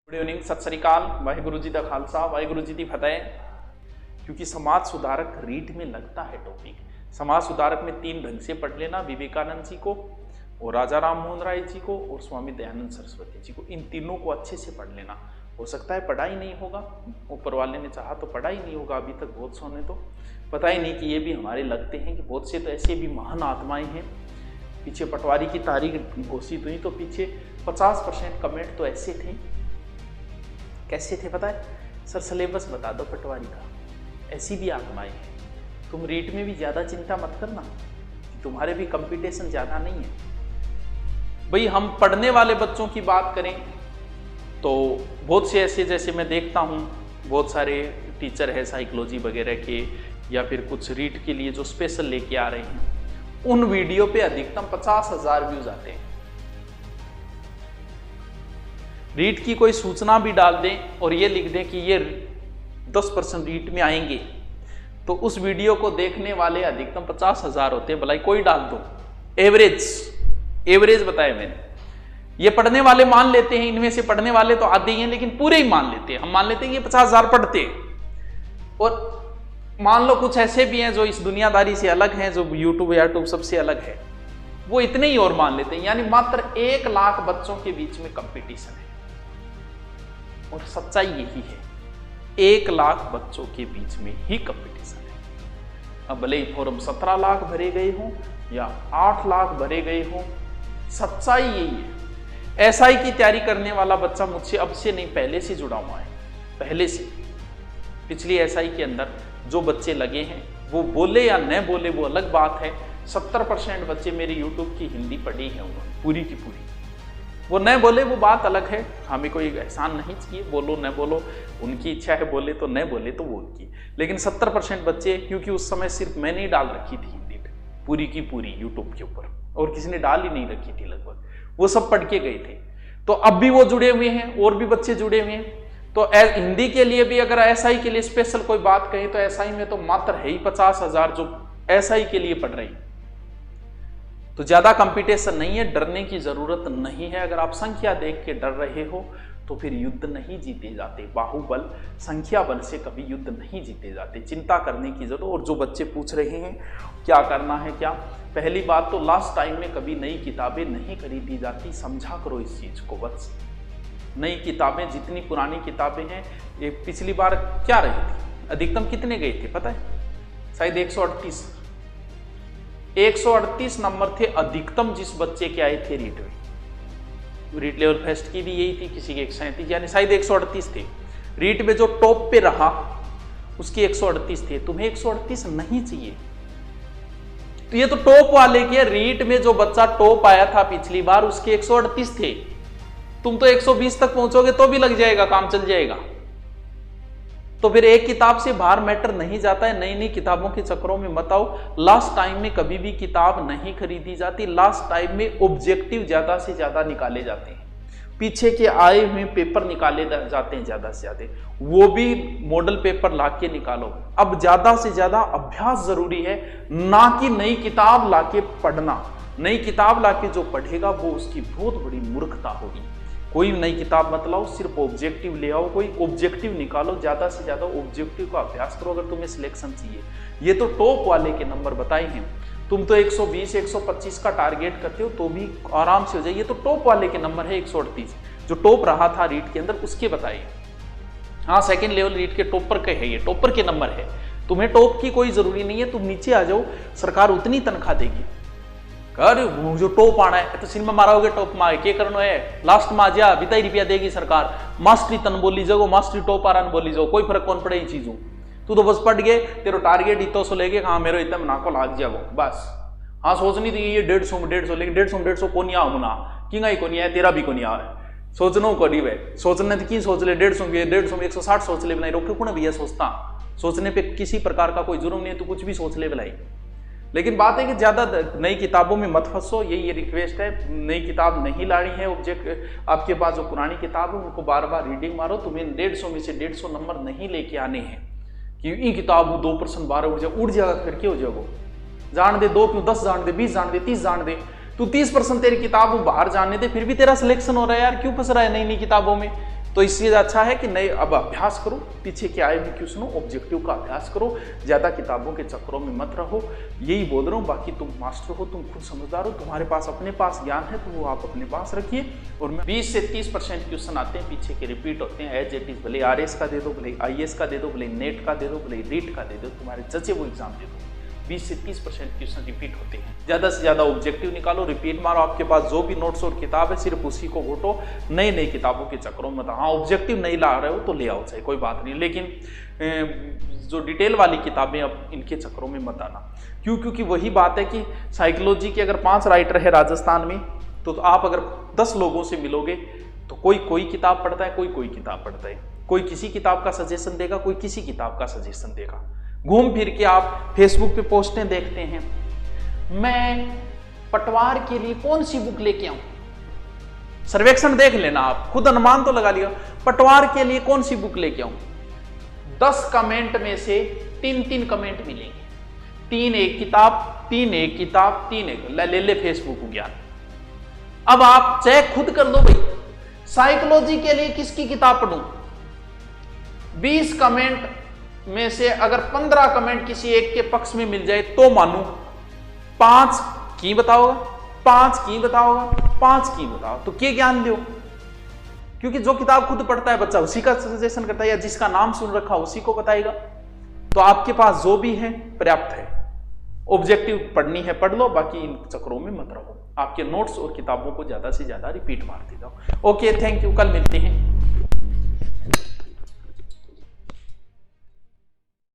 Good evening, सत श्री अकाल, वाहिगुरु जी का खालसा, वाहिगुरु जी की फतेह। क्योंकि समाज सुधारक रीट में लगता है टॉपिक। समाज सुधारक में 3 ढंग से पढ़ लेना, विवेकानंद जी को और राजा राम मोहन राय जी को और स्वामी दयानंद सरस्वती जी को। इन तीनों को अच्छे से पढ़ लेना। हो सकता है पढ़ा ही नहीं होगा, ऊपर वाले ने चाहा तो पढ़ा ही नहीं होगा अभी तक। बहुत सौ ने तो पता ही नहीं कि ये भी हमारे लगते हैं कि बहुत से तो ऐसे भी महान आत्माएं हैं। पीछे पटवारी की तारीख घोषित हुई तो पीछे 50% कमेंट तो ऐसे थे। कैसे थे पता है? सर सिलेबस बता दो पटवारी का। ऐसी भी आत्माएं हैं। तुम रीट में भी ज़्यादा चिंता मत करना, तुम्हारे भी कंपटीशन ज़्यादा नहीं है। भाई हम पढ़ने वाले बच्चों की बात करें तो बहुत से ऐसे, जैसे मैं देखता हूँ बहुत सारे टीचर है साइकोलॉजी वगैरह के या फिर कुछ रीट के लिए जो स्पेशल लेके आ रहे हैं, उन वीडियो पे अधिकतम 50,000 व्यूज आते हैं। रीट की कोई सूचना भी डाल दें और ये लिख दें कि ये 10% रीट में आएंगे, तो उस वीडियो को देखने वाले अधिकतम 50,000 होते हैं। भलाई कोई डाल दो, एवरेज बताया मैंने। ये पढ़ने वाले मान लेते हैं, इनमें से पढ़ने वाले तो आधे ही हैं, लेकिन पूरे ही मान लेते हैं। हम मान लेते हैं ये 50,000 पढ़ते हैं। और मान लो कुछ ऐसे भी हैं जो इस दुनियादारी से अलग हैं, जो यूट्यूब सबसे अलग है, वो इतने ही और मान लेते हैं। यानी मात्र 1 लाख बच्चों के बीच में कंपटीशन है। और सच्चाई यही है, 1 लाख बच्चों के बीच में ही कंपटीशन है। अब भले ही फॉर्म 17 लाख भरे गए हों या 8 लाख भरे गए हों, सच्चाई यही है। एसआई की तैयारी करने वाला बच्चा मुझसे अब से नहीं, पहले से जुड़ा हुआ है। पहले से पिछली एसआई के अंदर जो बच्चे लगे हैं, वो बोले या न बोले वो अलग बात है। 70% बच्चे मेरे यूट्यूब की हिंदी पढ़ी है उन्होंने पूरी की पूरी। वो न बोले वो बात अलग है, हमें कोई एहसान नहीं चाहिए। बोलो न बोलो, उनकी इच्छा है, बोले तो न बोले तो वो उनकी। लेकिन 70% बच्चे, क्योंकि उस समय सिर्फ मैंने ही डाल रखी थी हिंदी पे पूरी की पूरी यूट्यूब के ऊपर, और किसी ने डाल ही नहीं रखी थी लगभग, वो सब पढ़ के गए थे। तो अब भी वो जुड़े हुए हैं और भी बच्चे जुड़े हुए हैं। तो हिंदी के लिए भी अगर एसआई के लिए स्पेशल कोई बात कहें तो एसआई में तो मात्र है ही 50,000 जो एसआई के लिए पढ़ रहे हैं। तो ज्यादा कंपटीशन नहीं है, डरने की जरूरत नहीं है। अगर आप संख्या देख के डर रहे हो तो फिर युद्ध नहीं जीते जाते। बाहुबल संख्या बल से कभी युद्ध नहीं जीते जाते। चिंता करने की जरूरत। और जो बच्चे पूछ रहे हैं क्या करना है, क्या, पहली बात तो लास्ट टाइम में कभी नई किताबें नहीं खरीदी जाती। समझा करो इस चीज को बस। नई किताबें, जितनी पुरानी किताबें हैं, ये पिछली बार क्या रही थी, अधिकतम कितने गए थे पता है? शायद 138 नंबर थे अधिकतम जिस बच्चे के आए थे रीट में। रीट लेवल फर्स्ट की भी यही थी, किसी के 137, यानी शायद 138 थे। रीट में जो टॉप पे रहा उसके 138 थे। तुम्हें 138 नहीं चाहिए, तो ये तो टॉप वाले के। रीट में जो बच्चा टॉप आया था पिछली बार उसके 138 थे। तुम तो 120 तक पहुंचोगे तो भी लग जाएगा, काम चल जाएगा। तो फिर एक किताब से बाहर मैटर नहीं जाता है। नई नई किताबों के चक्करों में मत आओ। लास्ट टाइम में कभी भी किताब नहीं खरीदी जाती। लास्ट टाइम में ऑब्जेक्टिव ज्यादा से ज्यादा निकाले जाते हैं। पीछे के आए हुए पेपर निकाले जाते हैं ज्यादा से ज्यादा, वो भी मॉडल पेपर लाके निकालो। अब ज्यादा से ज्यादा अभ्यास जरूरी है, ना कि नई किताब लाके पढ़ना। नई किताब लाके जो पढ़ेगा वो उसकी बहुत बड़ी मूर्खता होगी। कोई नई किताब मत लाओ, सिर्फ ऑब्जेक्टिव ले आओ। कोई ऑब्जेक्टिव निकालो, ज्यादा से ज्यादा ऑब्जेक्टिव का अभ्यास करो अगर तुम्हें सिलेक्शन चाहिए। ये तो टॉप वाले के नंबर बताए हैं। तुम तो 120 125 का टारगेट करते हो तो भी आराम से हो जाए। ये तो टॉप वाले के नंबर है 138, जो टॉप रहा था रीट के अंदर उसके बताइए। हाँ, सेकेंड लेवल रीट के टॉपर के है, ये टॉपर के नंबर है। तुम्हें टॉप की कोई जरूरी नहीं है, तुम नीचे आ जाओ, सरकार उतनी तनख्वाह देगी। अरे जो टॉप आना है तो सिनेमा मारोगे टॉप में, क्या करना है, लास्ट में आ जा बिताई रुपया देगी सरकार। मास्टरी तन बोली जाओ, मास्टरी टॉप आ रहा बोली जाओ, कोई फर्क कौन पड़े चीजों। तू तो बस पढ़ गए, तेरा टारगेट इतो सो लेके, हाँ मेरे इतना नाको लाग जाओ बस। हाँ सोचनी थी ये 150 में 150, लेकिन 150 को नहीं मुना कि ही को नहीं है, तेरा भी को नहीं आ सोचना करी वे सोचने की सोच ले 150 में 160 सोच ले बनाई। रोके कौन भैया सोचता, सोचने पे किसी प्रकार का कोई जुर्म नहीं है, तू कुछ भी सोच ले बनाई। लेकिन बात है कि ज्यादा नई किताबों में मत फंसो, ये रिक्वेस्ट है। नई किताब नहीं लानी है, ऑब्जेक्ट आपके पास जो पुरानी किताब है उनको बार बार रीडिंग मारो। तुम्हें 150 में से 150 नंबर नहीं लेके आने हैं कि ये किताब 2% बाहर उड़ जाएगा, फिर क्या हो जाएगा। जान दे 2 क्यों 10 जान दे, 20 जान दे, 30 जान दे, तू 30% तेरी किताब बाहर जाने दे, फिर भी तेरा सिलेक्शन हो रहा है यार। क्यों फंस रहा है नई नई किताबों में? तो इसलिए अच्छा है कि नए अब अभ्यास करो, पीछे के आए हुए क्वेश्चनों ऑब्जेक्टिव का अभ्यास करो, ज्यादा किताबों के चक्करों में मत रहो। यही बोल रहा हूँ, बाकी तुम मास्टर हो, तुम खुद समझदार हो, तुम्हारे पास अपने पास ज्ञान है तो वो आप अपने पास रखिए। और 20 से 30% क्वेश्चन आते हैं पीछे के, रिपीट होते हैं एज इट इज। भले RS का दे दो, भले IAS का दे दो, भले नेट का दे दो, भले रीट का दे दो, तुम्हारे जचे वो एग्जाम दे दो, 20 से 30% क्वेश्चन रिपीट होते हैं। ज्यादा से ज्यादा ऑब्जेक्टिव निकालो, रिपीट मारो। आपके पास जो भी नोट्स और किताब है सिर्फ उसी को घोटो, नई नई किताबों के चक्करों में। हाँ, ऑब्जेक्टिव नहीं ला रहे हो तो ले आओ, चाहे कोई बात नहीं, लेकिन जो डिटेल वाली किताबें अब इनके चक्करों में मत आना। क्यों? क्योंकि वही बात है कि साइकोलॉजी के अगर 5 राइटर है राजस्थान में, तो आप अगर 10 लोगों से मिलोगे तो कोई किताब पढ़ता है, कोई किताब पढ़ता है, कोई किसी किताब का सजेशन देगा, कोई किसी किताब का सजेशन देगा। घूम फिर के आप फेसबुक पे पोस्टें देखते हैं, मैं पटवार के लिए कौन सी बुक लेके आऊं। सर्वेक्षण देख लेना, आप खुद अनुमान तो लगा लिया, पटवार के लिए कौन सी बुक लेके आऊं। 10 कमेंट में से 3 कमेंट मिलेंगे, 3 एक किताब, 3 एक किताब, 3 एक, ले फेसबुक ज्ञान। अब आप चेक खुद कर दो भाई, साइकोलॉजी के लिए किसकी किताब पढ़ूं। 20 कमेंट में से अगर 15 कमेंट किसी एक के पक्ष में मिल जाए तो मानू, 5 की बताओगा, 5 की बताओगा, 5 की बताओ, तो क्या ज्ञान दो। क्योंकि जो किताब खुद पढ़ता है बच्चा उसी का सजेशन करता है, या जिसका नाम सुन रखा उसी को बताएगा। तो आपके पास जो भी है पर्याप्त है। ऑब्जेक्टिव पढ़नी है पढ़ लो, बाकी इन चक्करों में मत रहो। आपके नोट्स और किताबों को ज्यादा से ज्यादा रिपीट मारते जाओ। ओके, थैंक यू, कल मिलते हैं।